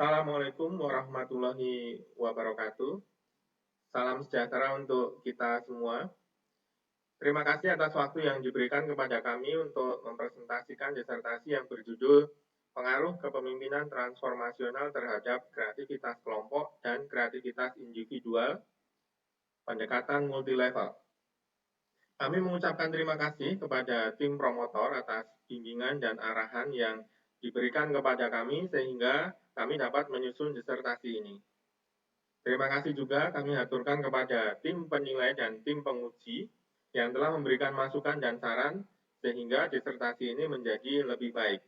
Assalamualaikum warahmatullahi wabarakatuh. Salam sejahtera untuk kita semua. Terima kasih atas waktu yang diberikan kepada kami untuk mempresentasikan disertasi yang berjudul Pengaruh Kepemimpinan Transformasional Terhadap Kreativitas Kelompok dan Kreativitas Individual, Pendekatan Multilevel. Kami mengucapkan terima kasih kepada tim promotor atas bimbingan dan arahan yang diberikan kepada kami sehingga kami dapat menyusun disertasi ini. Terima kasih juga kami aturkan kepada tim penilai dan tim penguji yang telah memberikan masukan dan saran sehingga disertasi ini menjadi lebih baik.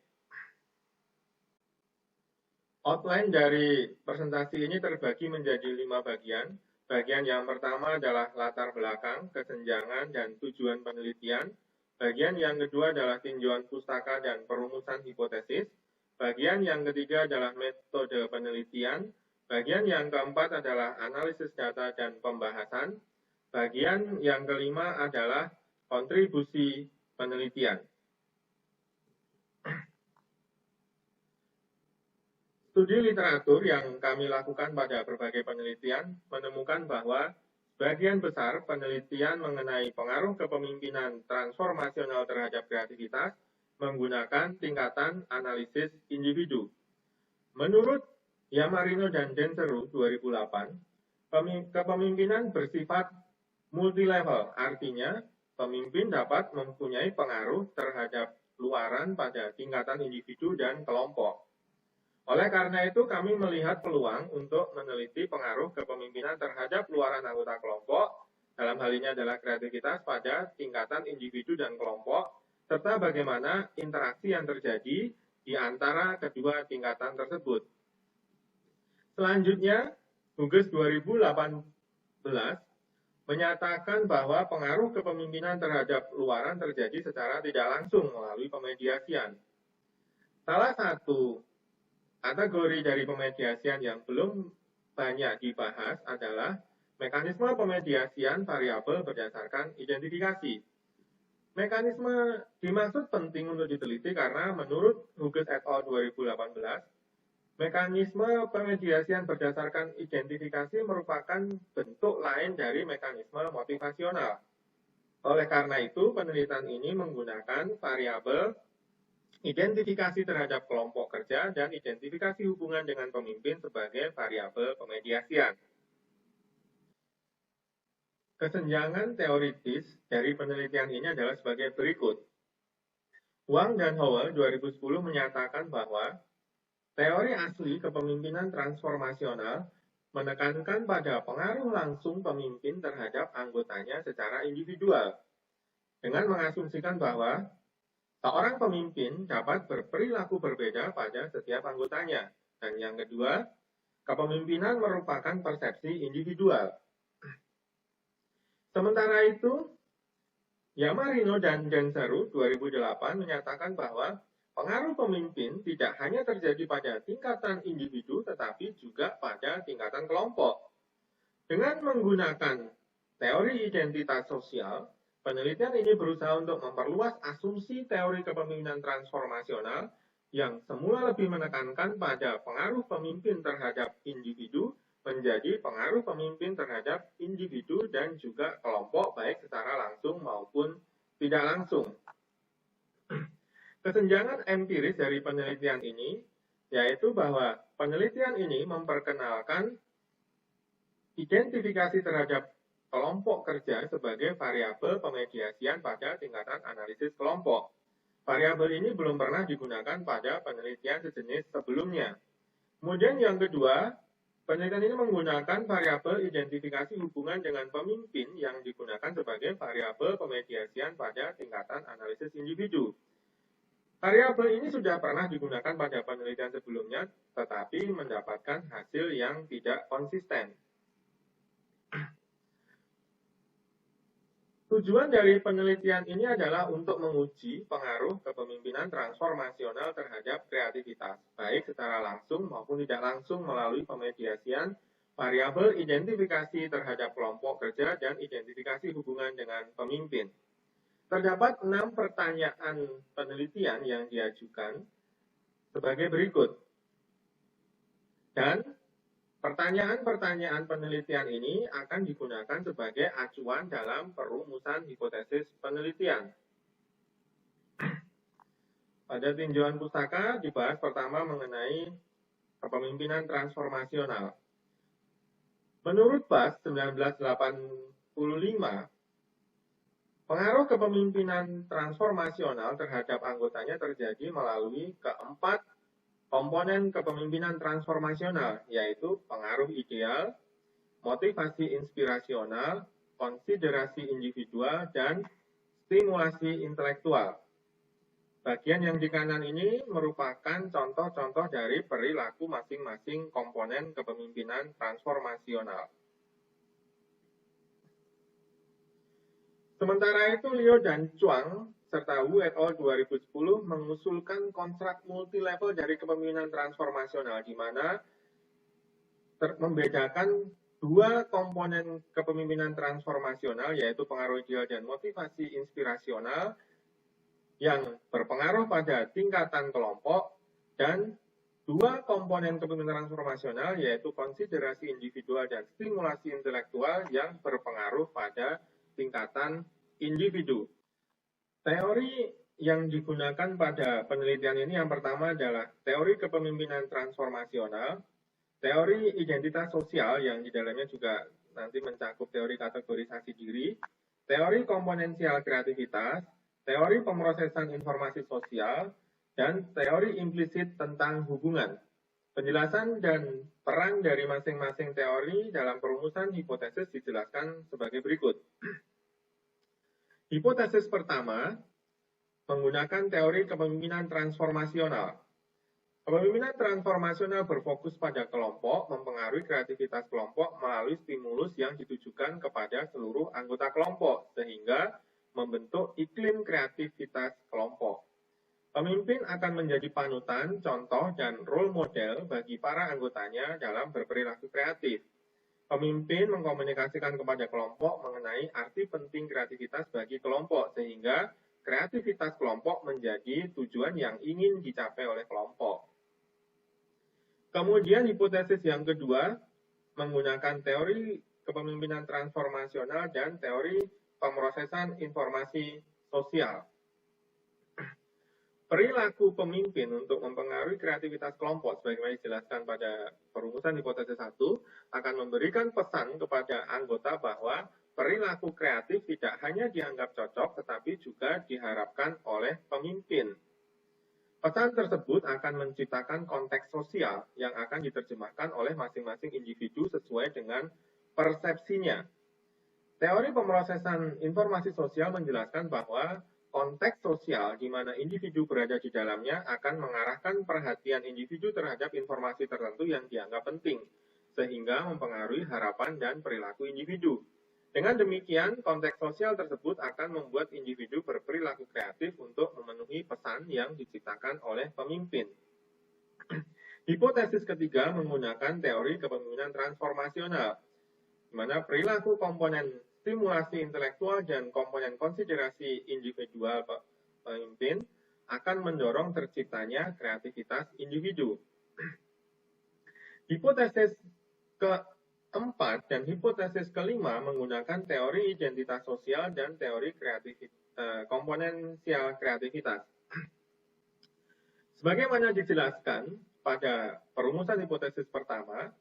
Outline dari presentasi ini terbagi menjadi 5 bagian. Bagian yang pertama adalah latar belakang, kesenjangan, dan tujuan penelitian. Bagian yang kedua adalah tinjauan pustaka dan perumusan hipotesis. Bagian yang ketiga adalah metode penelitian. Bagian yang keempat adalah analisis data dan pembahasan. Bagian yang kelima adalah kontribusi penelitian. Studi literatur yang kami lakukan pada berbagai penelitian menemukan bahwa sebagian besar penelitian mengenai pengaruh kepemimpinan transformasional terhadap kreativitas menggunakan tingkatan analisis individu. Menurut Yamarino dan Denseru 2008, kepemimpinan bersifat multilevel, artinya pemimpin dapat mempunyai pengaruh terhadap luaran pada tingkatan individu dan kelompok. Oleh karena itu, kami melihat peluang untuk meneliti pengaruh kepemimpinan terhadap luaran anggota kelompok, dalam hal ini adalah kreativitas pada tingkatan individu dan kelompok, serta bagaimana interaksi yang terjadi di antara kedua tingkatan tersebut. Selanjutnya, Hughes 2018 menyatakan bahwa pengaruh kepemimpinan terhadap luaran terjadi secara tidak langsung melalui pemediasian. Salah satu kategori dari pemediasian yang belum banyak dibahas adalah mekanisme pemediasian variabel berdasarkan identifikasi. Mekanisme dimaksud penting untuk diteliti karena menurut Hughes et al. 2018, mekanisme pemediasian berdasarkan identifikasi merupakan bentuk lain dari mekanisme motivasional. Oleh karena itu, penelitian ini menggunakan variabel identifikasi terhadap kelompok kerja dan identifikasi hubungan dengan pemimpin sebagai variabel pemediasian. Kesenjangan teoritis dari penelitian ini adalah sebagai berikut. Wang dan Howell 2010 menyatakan bahwa teori asli kepemimpinan transformasional menekankan pada pengaruh langsung pemimpin terhadap anggotanya secara individual, dengan mengasumsikan bahwa seorang pemimpin dapat berperilaku berbeda pada setiap anggotanya. Dan yang kedua, kepemimpinan merupakan persepsi individual. Sementara itu, Yamarino dan Denseru 2008 menyatakan bahwa pengaruh pemimpin tidak hanya terjadi pada tingkatan individu, tetapi juga pada tingkatan kelompok. Dengan menggunakan teori identitas sosial, penelitian ini berusaha untuk memperluas asumsi teori kepemimpinan transformasional yang semula lebih menekankan pada pengaruh pemimpin terhadap individu menjadi pengaruh pemimpin terhadap individu dan juga kelompok baik secara langsung maupun tidak langsung. Kesenjangan empiris dari penelitian ini yaitu bahwa penelitian ini memperkenalkan identifikasi terhadap kelompok kerja sebagai variabel pemediasian pada tingkatan analisis kelompok. Variabel ini belum pernah digunakan pada penelitian sejenis sebelumnya. Kemudian yang kedua, penelitian ini menggunakan variabel identifikasi hubungan dengan pemimpin yang digunakan sebagai variabel pemediasian pada tingkatan analisis individu. Variabel ini sudah pernah digunakan pada penelitian sebelumnya, tetapi mendapatkan hasil yang tidak konsisten. Tujuan dari penelitian ini adalah untuk menguji pengaruh kepemimpinan transformasional terhadap kreativitas, baik secara langsung maupun tidak langsung melalui pemediasian variabel identifikasi terhadap kelompok kerja dan identifikasi hubungan dengan pemimpin. Terdapat 6 pertanyaan penelitian yang diajukan sebagai berikut. Dan pertanyaan-pertanyaan penelitian ini akan digunakan sebagai acuan dalam perumusan hipotesis penelitian. Pada tinjauan pustaka dibahas pertama mengenai kepemimpinan transformasional. Menurut Bass 1985, pengaruh kepemimpinan transformasional terhadap anggotanya terjadi melalui keempat komponen kepemimpinan transformasional, yaitu pengaruh ideal, motivasi inspirasional, konsiderasi individual, dan stimulasi intelektual. Bagian yang di kanan ini merupakan contoh-contoh dari perilaku masing-masing komponen kepemimpinan transformasional. Sementara itu, Liu dan Chuang serta Wu et al. 2010 mengusulkan konstruk multilevel dari kepemimpinan transformasional, di mana membedakan dua komponen kepemimpinan transformasional, yaitu pengaruh ideal dan motivasi inspirasional, yang berpengaruh pada tingkatan kelompok, dan dua komponen kepemimpinan transformasional, yaitu konsiderasi individual dan stimulasi intelektual, yang berpengaruh pada tingkatan individu. Teori yang digunakan pada penelitian ini yang pertama adalah teori kepemimpinan transformasional, teori identitas sosial yang di dalamnya juga nanti mencakup teori kategorisasi diri, teori komponensial kreativitas, teori pemrosesan informasi sosial, dan teori implisit tentang hubungan. Penjelasan dan peran dari masing-masing teori dalam perumusan hipotesis dijelaskan sebagai berikut. Hipotesis pertama menggunakan teori kepemimpinan transformasional. Kepemimpinan transformasional berfokus pada kelompok, mempengaruhi kreativitas kelompok melalui stimulus yang ditujukan kepada seluruh anggota kelompok, sehingga membentuk iklim kreativitas kelompok. Pemimpin akan menjadi panutan, contoh, dan role model bagi para anggotanya dalam berperilaku kreatif. Pemimpin mengkomunikasikan kepada kelompok mengenai arti penting kreativitas bagi kelompok, sehingga kreativitas kelompok menjadi tujuan yang ingin dicapai oleh kelompok. Kemudian hipotesis yang kedua menggunakan teori kepemimpinan transformasional dan teori pemrosesan informasi sosial. Perilaku pemimpin untuk mempengaruhi kreativitas kelompok, sebagaimana dijelaskan pada perumusan hipotesis 1, akan memberikan pesan kepada anggota bahwa perilaku kreatif tidak hanya dianggap cocok, tetapi juga diharapkan oleh pemimpin. Pesan tersebut akan menciptakan konteks sosial yang akan diterjemahkan oleh masing-masing individu sesuai dengan persepsinya. Teori pemrosesan informasi sosial menjelaskan bahwa konteks sosial di mana individu berada di dalamnya akan mengarahkan perhatian individu terhadap informasi tertentu yang dianggap penting, sehingga mempengaruhi harapan dan perilaku individu. Dengan demikian, konteks sosial tersebut akan membuat individu berperilaku kreatif untuk memenuhi pesan yang diciptakan oleh pemimpin. Hipotesis ketiga menggunakan teori kepemimpinan transformasional, di mana perilaku komponen stimulasi intelektual dan komponen konsiderasi individual pemimpin akan mendorong terciptanya kreativitas individu. Hipotesis keempat dan hipotesis kelima menggunakan teori identitas sosial dan teori komponensial kreativitas. Sebagaimana dijelaskan pada perumusan hipotesis pertama,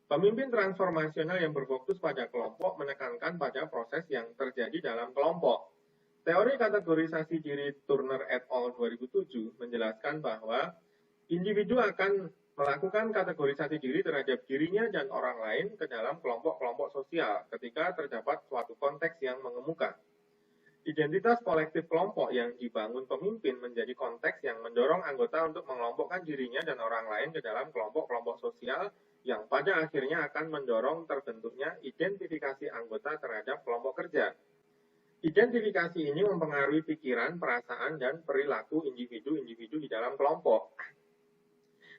pemimpin transformasional yang berfokus pada kelompok menekankan pada proses yang terjadi dalam kelompok. Teori kategorisasi diri Turner et al. 2007 menjelaskan bahwa individu akan melakukan kategorisasi diri terhadap dirinya dan orang lain ke dalam kelompok-kelompok sosial ketika terdapat suatu konteks yang mengemuka. Identitas kolektif kelompok yang dibangun pemimpin menjadi konteks yang mendorong anggota untuk mengelompokkan dirinya dan orang lain ke dalam kelompok-kelompok sosial yang pada akhirnya akan mendorong terbentuknya identifikasi anggota terhadap kelompok kerja. Identifikasi ini mempengaruhi pikiran, perasaan, dan perilaku individu-individu di dalam kelompok.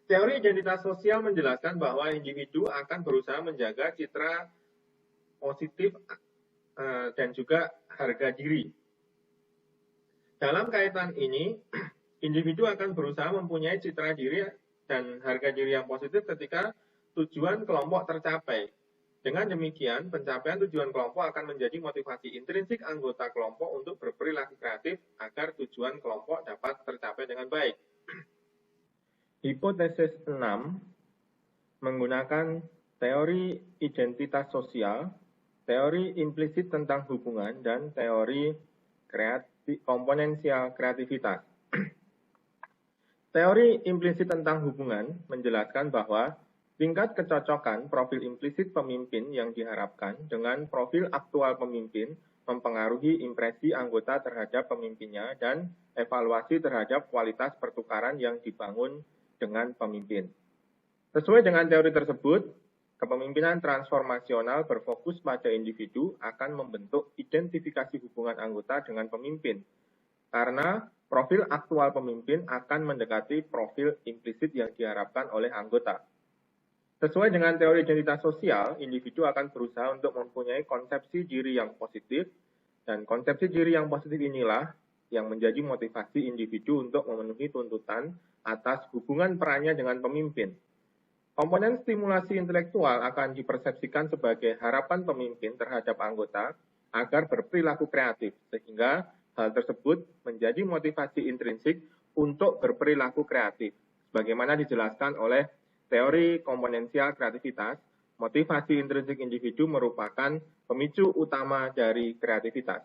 Teori identitas sosial menjelaskan bahwa individu akan berusaha menjaga citra positif dan juga harga diri. Dalam kaitan ini, individu akan berusaha mempunyai citra diri dan harga diri yang positif ketika tujuan kelompok tercapai. Dengan demikian, pencapaian tujuan kelompok akan menjadi motivasi intrinsik anggota kelompok untuk berperilaku kreatif agar tujuan kelompok dapat tercapai dengan baik. Hipotesis 6 menggunakan teori identitas sosial, teori implisit tentang hubungan, dan teori komponensial kreativitas. Teori implisit tentang hubungan menjelaskan bahwa tingkat kecocokan profil implisit pemimpin yang diharapkan dengan profil aktual pemimpin mempengaruhi impresi anggota terhadap pemimpinnya dan evaluasi terhadap kualitas pertukaran yang dibangun dengan pemimpin. Sesuai dengan teori tersebut, kepemimpinan transformasional berfokus pada individu akan membentuk identifikasi hubungan anggota dengan pemimpin, karena profil aktual pemimpin akan mendekati profil implisit yang diharapkan oleh anggota. Sesuai dengan teori identitas sosial, individu akan berusaha untuk mempunyai konsepsi diri yang positif, dan konsepsi diri yang positif inilah yang menjadi motivasi individu untuk memenuhi tuntutan atas hubungan perannya dengan pemimpin. Komponen stimulasi intelektual akan dipersepsikan sebagai harapan pemimpin terhadap anggota agar berperilaku kreatif, sehingga hal tersebut menjadi motivasi intrinsik untuk berperilaku kreatif. Sebagaimana dijelaskan oleh teori komponensial kreativitas, motivasi intrinsik individu merupakan pemicu utama dari kreativitas.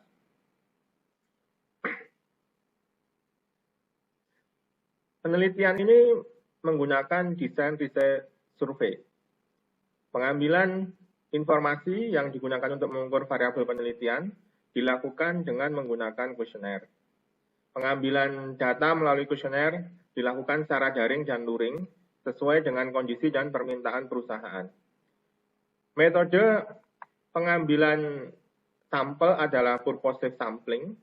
Penelitian ini menggunakan desain riset survei. Pengambilan informasi yang digunakan untuk mengukur variabel penelitian dilakukan dengan menggunakan kuesioner. Pengambilan data melalui kuesioner dilakukan secara daring dan luring sesuai dengan kondisi dan permintaan perusahaan. Metode pengambilan sampel adalah purposive sampling,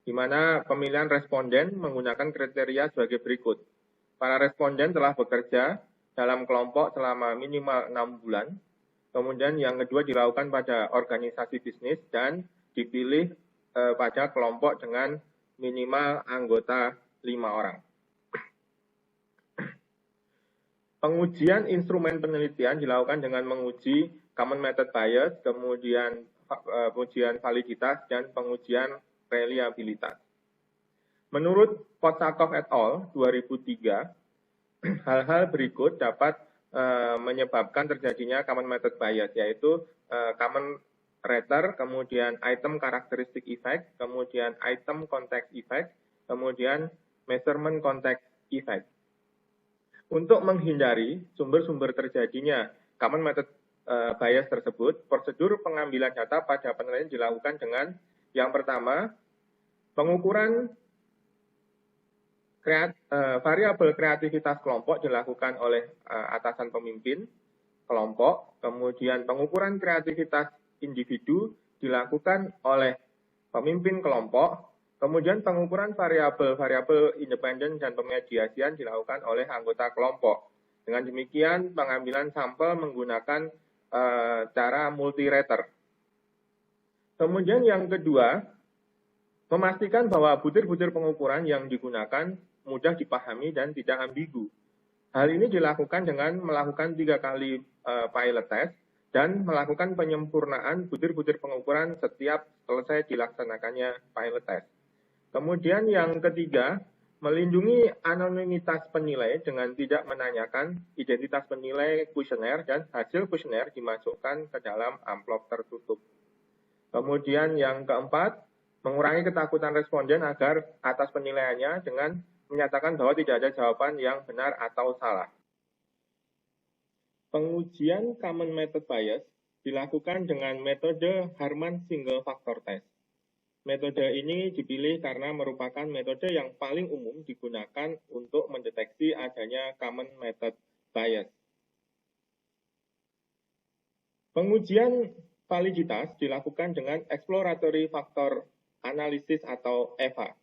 di mana pemilihan responden menggunakan kriteria sebagai berikut. Para responden telah bekerja dalam kelompok selama minimal 6 bulan. Kemudian yang kedua dilakukan pada organisasi bisnis dan dipilih pada kelompok dengan minimal anggota 5 orang. Pengujian instrumen penelitian dilakukan dengan menguji common method bias, kemudian pengujian validitas, dan pengujian reliabilitas. Menurut Potsakov et al. 2003, hal-hal berikut dapat menyebabkan terjadinya common method bias, yaitu common rater, kemudian item characteristic effect, kemudian item context effect, kemudian measurement context effect. Untuk menghindari sumber-sumber terjadinya common method bias tersebut, prosedur pengambilan data pada penelitian dilakukan dengan yang pertama, pengukuran variabel kreativitas kelompok dilakukan oleh atasan pemimpin kelompok, kemudian pengukuran kreativitas individu dilakukan oleh pemimpin kelompok, kemudian pengukuran variabel independen dan pemediasian dilakukan oleh anggota kelompok. Dengan demikian, pengambilan sampel menggunakan cara multi-rater. Kemudian yang kedua, memastikan bahwa butir-butir pengukuran yang digunakan mudah dipahami dan tidak ambigu. Hal ini dilakukan dengan melakukan 3 kali pilot test dan melakukan penyempurnaan butir-butir pengukuran setiap selesai dilaksanakannya pilot test. Kemudian yang ketiga, melindungi anonimitas penilai dengan tidak menanyakan identitas penilai kuesioner dan hasil kuesioner dimasukkan ke dalam amplop tertutup. Kemudian yang keempat, mengurangi ketakutan responden agar atas penilaiannya dengan menyatakan bahwa tidak ada jawaban yang benar atau salah. Pengujian common method bias dilakukan dengan metode Harman Single Factor Test. Metode ini dipilih karena merupakan metode yang paling umum digunakan untuk mendeteksi adanya common method bias. Pengujian validitas dilakukan dengan exploratory factor analysis atau EVA.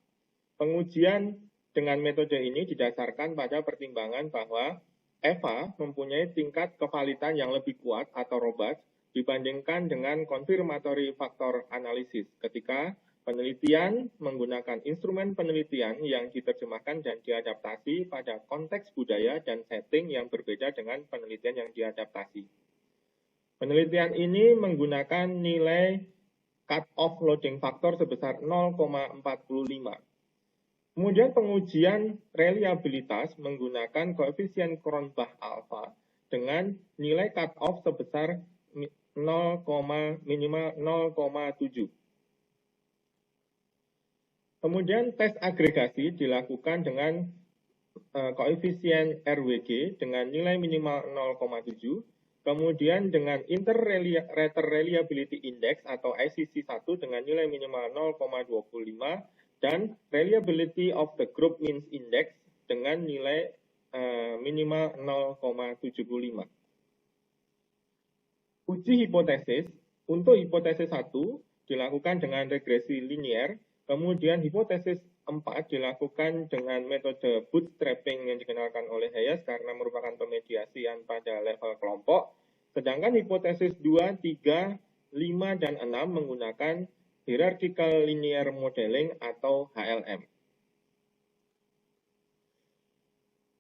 Pengujian dengan metode ini didasarkan pada pertimbangan bahwa EVA mempunyai tingkat kevalitan yang lebih kuat atau robust dibandingkan dengan confirmatory factor analysis ketika Penelitian menggunakan instrumen penelitian yang diterjemahkan dan diadaptasi pada konteks budaya dan setting yang berbeda dengan penelitian yang diadaptasi. Penelitian ini menggunakan nilai cut-off loading factor sebesar 0,45. Kemudian pengujian reliabilitas menggunakan koefisien Cronbach alpha dengan nilai cut-off sebesar minimal 0,7. Kemudian tes agregasi dilakukan dengan koefisien RWG dengan nilai minimal 0,7, kemudian dengan Inter-Rater Reliability Index atau ICC1 dengan nilai minimal 0,25, dan Reliability of the Group Means Index dengan nilai minimal 0,75. Uji hipotesis, untuk hipotesis 1 dilakukan dengan regresi linier, kemudian hipotesis 4 dilakukan dengan metode bootstrapping yang dikenalkan oleh Hayes karena merupakan pemediasian pada level kelompok, sedangkan hipotesis 2, 3, 5, dan 6 menggunakan hierarchical linear modeling atau HLM.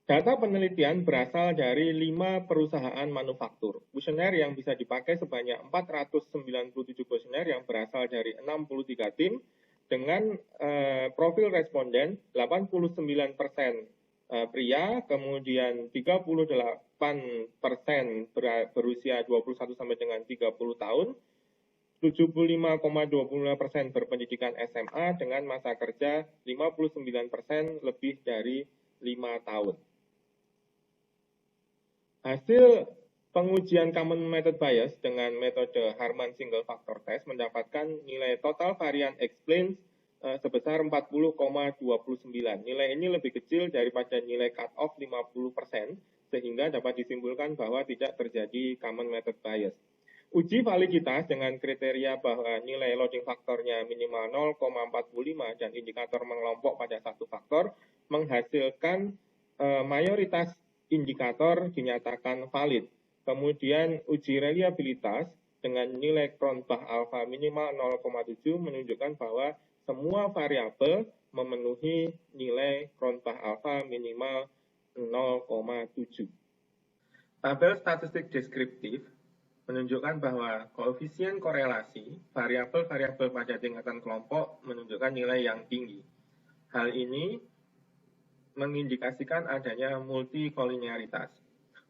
Data penelitian berasal dari 5 perusahaan manufaktur. Kuesioner yang bisa dipakai sebanyak 497 kuesioner yang berasal dari 63 tim dengan profil responden 89% pria, kemudian 38% berusia 21 sampai dengan 30 tahun, 75,25% berpendidikan SMA dengan masa kerja 59% lebih dari 5 tahun. Hasil pengujian common method bias dengan metode Harman single factor test mendapatkan nilai total varian explained sebesar 40,29. Nilai ini lebih kecil daripada nilai cut-off 50%, sehingga dapat disimpulkan bahwa tidak terjadi common method bias. Uji validitas dengan kriteria bahwa nilai loading faktornya minimal 0,45 dan indikator mengelompok pada satu faktor menghasilkan mayoritas indikator dinyatakan valid. Kemudian uji reliabilitas dengan nilai Cronbach alpha minimal 0,7 menunjukkan bahwa semua variabel memenuhi nilai Cronbach alpha minimal 0,7. Tabel statistik deskriptif menunjukkan bahwa koefisien korelasi variabel-variabel pada tingkatan kelompok menunjukkan nilai yang tinggi. Hal ini mengindikasikan adanya multikolinearitas.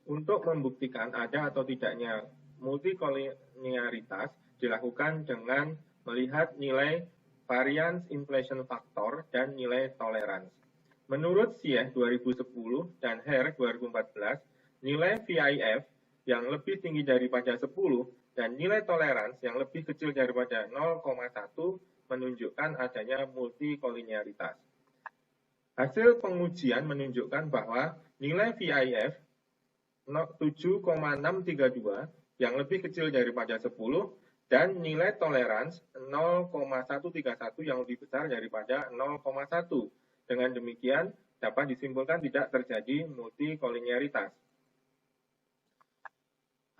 Untuk membuktikan ada atau tidaknya multikolinearitas dilakukan dengan melihat nilai variance inflation factor dan nilai tolerance. Menurut Sieh 2010 dan Hare 2014, nilai VIF yang lebih tinggi daripada 10 dan nilai tolerance yang lebih kecil daripada 0,1 menunjukkan adanya multikolinearitas. Hasil pengujian menunjukkan bahwa nilai VIF 7,632 yang lebih kecil daripada 10 dan nilai tolerance 0,131 yang lebih besar daripada 0,1. Dengan demikian, dapat disimpulkan tidak terjadi multikolinearitas.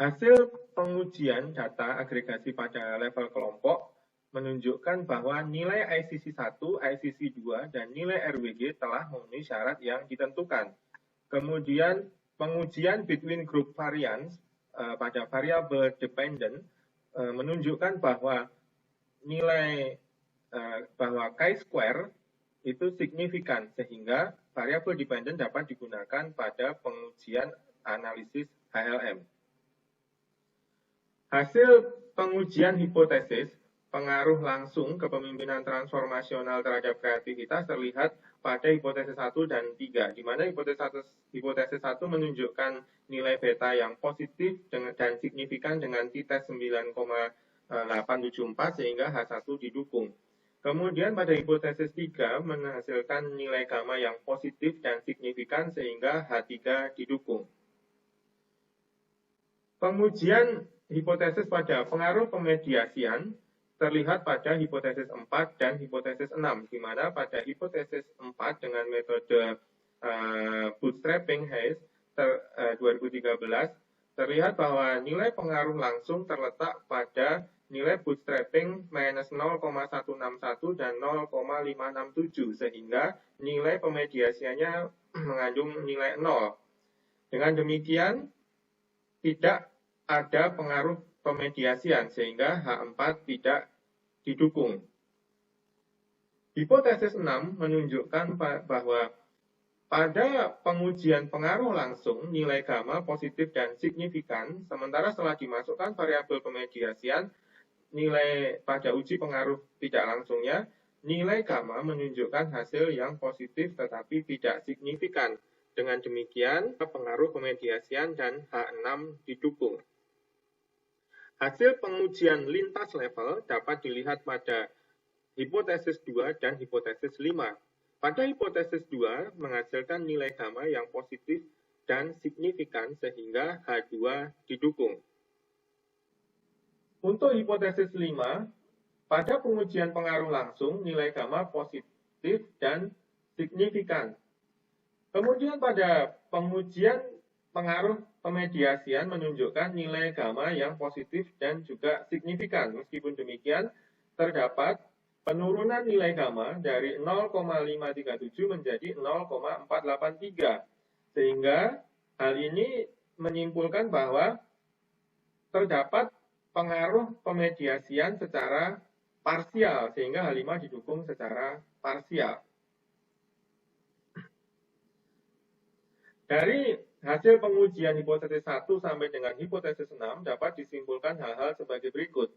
Hasil pengujian data agregasi pada level kelompok menunjukkan bahwa nilai ICC1, ICC2, dan nilai RWG telah memenuhi syarat yang ditentukan. Kemudian, pengujian between group variance pada variable dependent menunjukkan bahwa nilai bahwa chi-square itu signifikan, sehingga variable dependent dapat digunakan pada pengujian analisis HLM. Hasil pengujian hipotesis pengaruh langsung kepemimpinan transformasional terhadap kreativitas terlihat pada hipotesis 1 dan 3, di mana hipotesis 1 menunjukkan nilai beta yang positif dan signifikan dengan t-test 9,874 sehingga H1 didukung. Kemudian pada hipotesis 3 menghasilkan nilai gamma yang positif dan signifikan sehingga H3 didukung. Pengujian hipotesis pada pengaruh pemediasian terlihat pada hipotesis 4 dan hipotesis 6, di mana pada hipotesis 4 dengan metode bootstrapping Hayes 2013 terlihat bahwa nilai pengaruh langsung terletak pada nilai bootstrapping minus 0,161 dan 0,567, sehingga nilai pemediasiannya mengandung nilai 0. Dengan demikian, tidak ada pengaruh pemediasian, sehingga H4 tidak didukung. Hipotesis 6 menunjukkan bahwa pada pengujian pengaruh langsung, nilai gamma positif dan signifikan, sementara setelah dimasukkan variabel pemediasian, nilai pada uji pengaruh tidak langsungnya, nilai gamma menunjukkan hasil yang positif tetapi tidak signifikan. Dengan demikian, pengaruh pemediasian dan H6 didukung. Hasil pengujian lintas level dapat dilihat pada hipotesis 2 dan hipotesis 5. Pada hipotesis 2 menghasilkan nilai gamma yang positif dan signifikan sehingga H2 didukung. Untuk hipotesis 5, pada pengujian pengaruh langsung nilai gamma positif dan signifikan. Kemudian pada pengujian pengaruh pemediasian menunjukkan nilai gamma yang positif dan juga signifikan. Meskipun demikian, terdapat penurunan nilai gamma dari 0,537 menjadi 0,483. Sehingga hal ini menyimpulkan bahwa terdapat pengaruh pemediasian secara parsial, sehingga H5 didukung secara parsial. Dari hasil pengujian hipotesis 1 sampai dengan hipotesis 6 dapat disimpulkan hal-hal sebagai berikut.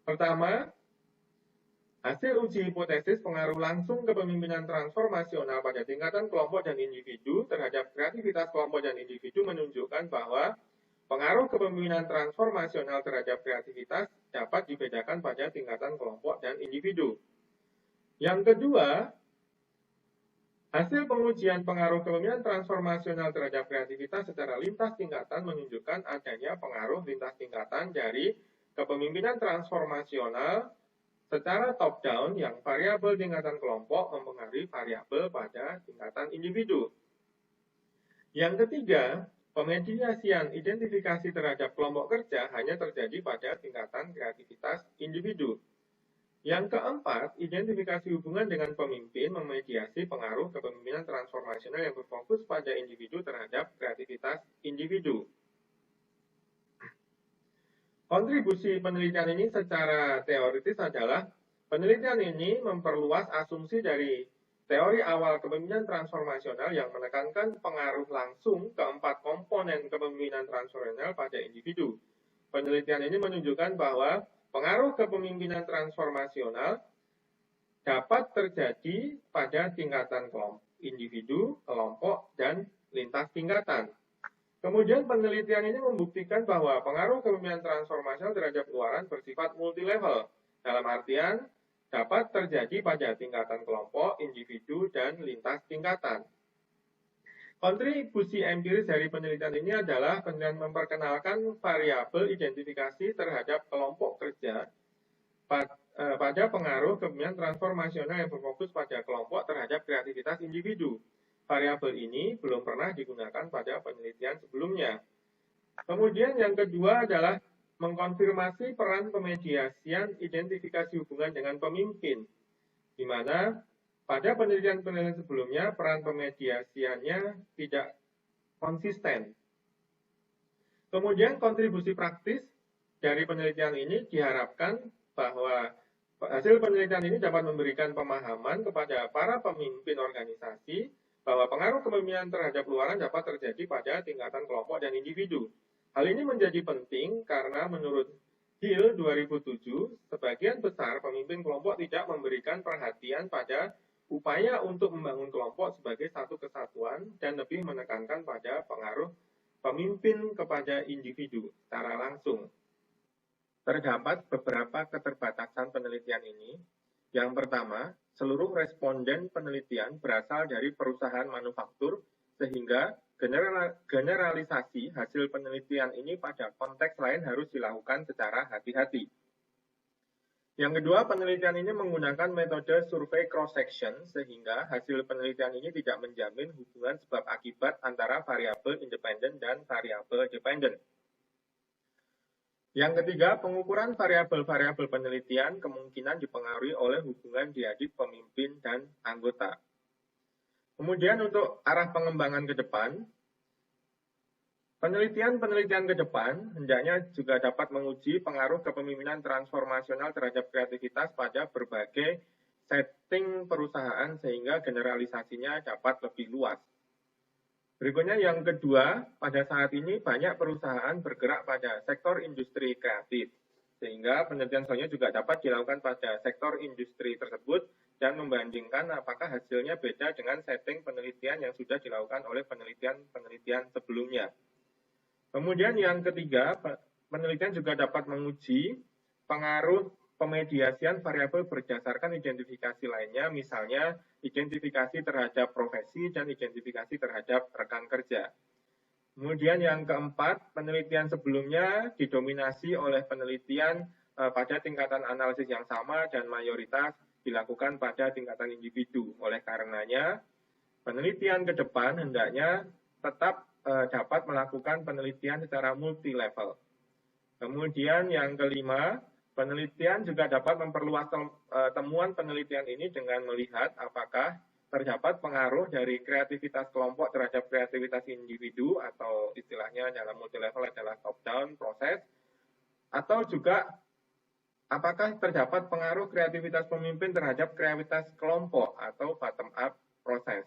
Pertama, hasil uji hipotesis pengaruh langsung kepemimpinan transformasional pada tingkatan kelompok dan individu terhadap kreativitas kelompok dan individu menunjukkan bahwa pengaruh kepemimpinan transformasional terhadap kreativitas dapat dibedakan pada tingkatan kelompok dan individu. Yang kedua, hasil pengujian pengaruh kepemimpinan transformasional terhadap kreativitas secara lintas tingkatan menunjukkan adanya pengaruh lintas tingkatan dari kepemimpinan transformasional secara top-down yang variabel tingkatan kelompok mempengaruhi variabel pada tingkatan individu. Yang ketiga, pemediasian identifikasi terhadap kelompok kerja hanya terjadi pada tingkatan kreativitas individu. Yang keempat, identifikasi hubungan dengan pemimpin memediasi pengaruh kepemimpinan transformasional yang berfokus pada individu terhadap kreativitas individu. Kontribusi penelitian ini secara teoritis adalah penelitian ini memperluas asumsi dari teori awal kepemimpinan transformasional yang menekankan pengaruh langsung keempat komponen kepemimpinan transformasional pada individu. Penelitian ini menunjukkan bahwa pengaruh kepemimpinan transformasional dapat terjadi pada tingkatan individu, kelompok, dan lintas tingkatan. Kemudian penelitian ini membuktikan bahwa pengaruh kepemimpinan transformasional terhadap luaran bersifat multilevel. Dalam artian, dapat terjadi pada tingkatan kelompok, individu, dan lintas tingkatan. Kontribusi empiris dari penelitian ini adalah penelitian memperkenalkan variabel identifikasi terhadap kelompok kerja pada pengaruh kepemimpinan transformasional yang berfokus pada kelompok terhadap kreativitas individu. Variabel ini belum pernah digunakan pada penelitian sebelumnya. Kemudian yang kedua adalah mengkonfirmasi peran pemediasian identifikasi hubungan dengan pemimpin, di mana pada penelitian-penelitian sebelumnya peran pemediasiannya tidak konsisten. Kemudian kontribusi praktis dari penelitian ini diharapkan bahwa hasil penelitian ini dapat memberikan pemahaman kepada para pemimpin organisasi bahwa pengaruh kepemimpinan terhadap luaran dapat terjadi pada tingkatan kelompok dan individu. Hal ini menjadi penting karena menurut Hill 2007, sebagian besar pemimpin kelompok tidak memberikan perhatian pada upaya untuk membangun kelompok sebagai satu kesatuan dan lebih menekankan pada pengaruh pemimpin kepada individu secara langsung. Terdapat beberapa keterbatasan penelitian ini. Yang pertama, seluruh responden penelitian berasal dari perusahaan manufaktur, sehingga generalisasi hasil penelitian ini pada konteks lain harus dilakukan secara hati-hati. Yang kedua, penelitian ini menggunakan metode survei cross-section sehingga hasil penelitian ini tidak menjamin hubungan sebab akibat antara variabel independen dan variabel dependen. Yang ketiga, pengukuran variabel-variabel penelitian kemungkinan dipengaruhi oleh hubungan diadik pemimpin dan anggota. Kemudian untuk arah pengembangan ke depan, penelitian-penelitian ke depan hendaknya juga dapat menguji pengaruh kepemimpinan transformasional terhadap kreativitas pada berbagai setting perusahaan sehingga generalisasinya dapat lebih luas. Berikutnya yang kedua, pada saat ini banyak perusahaan bergerak pada sektor industri kreatif, sehingga penelitian selanjutnya juga dapat dilakukan pada sektor industri tersebut dan membandingkan apakah hasilnya beda dengan setting penelitian yang sudah dilakukan oleh penelitian-penelitian sebelumnya. Kemudian yang ketiga, penelitian juga dapat menguji pengaruh pemediasian variabel berdasarkan identifikasi lainnya, misalnya identifikasi terhadap profesi dan identifikasi terhadap rekan kerja. Kemudian yang keempat, penelitian sebelumnya didominasi oleh penelitian pada tingkatan analisis yang sama dan mayoritas dilakukan pada tingkatan individu. Oleh karenanya, penelitian ke depan hendaknya tetap dapat melakukan penelitian secara multi-level. Kemudian yang kelima, penelitian juga dapat memperluas temuan penelitian ini dengan melihat apakah terdapat pengaruh dari kreativitas kelompok terhadap kreativitas individu atau istilahnya dalam multi-level adalah top-down proses, atau juga apakah terdapat pengaruh kreativitas pemimpin terhadap kreativitas kelompok atau bottom-up proses.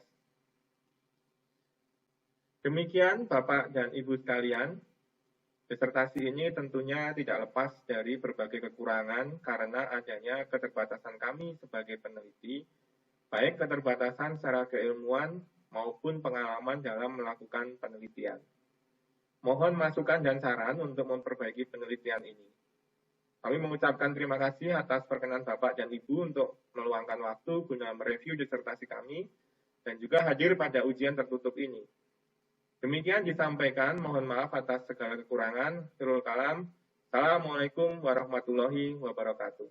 Demikian Bapak dan Ibu sekalian, disertasi ini tentunya tidak lepas dari berbagai kekurangan karena adanya keterbatasan kami sebagai peneliti, baik keterbatasan secara keilmuan maupun pengalaman dalam melakukan penelitian. Mohon masukan dan saran untuk memperbaiki penelitian ini. Kami mengucapkan terima kasih atas perkenan Bapak dan Ibu untuk meluangkan waktu guna mereview disertasi kami dan juga hadir pada ujian tertutup ini. Demikian disampaikan, mohon maaf atas segala kekurangan. Akhirul kalam. Assalamualaikum warahmatullahi wabarakatuh.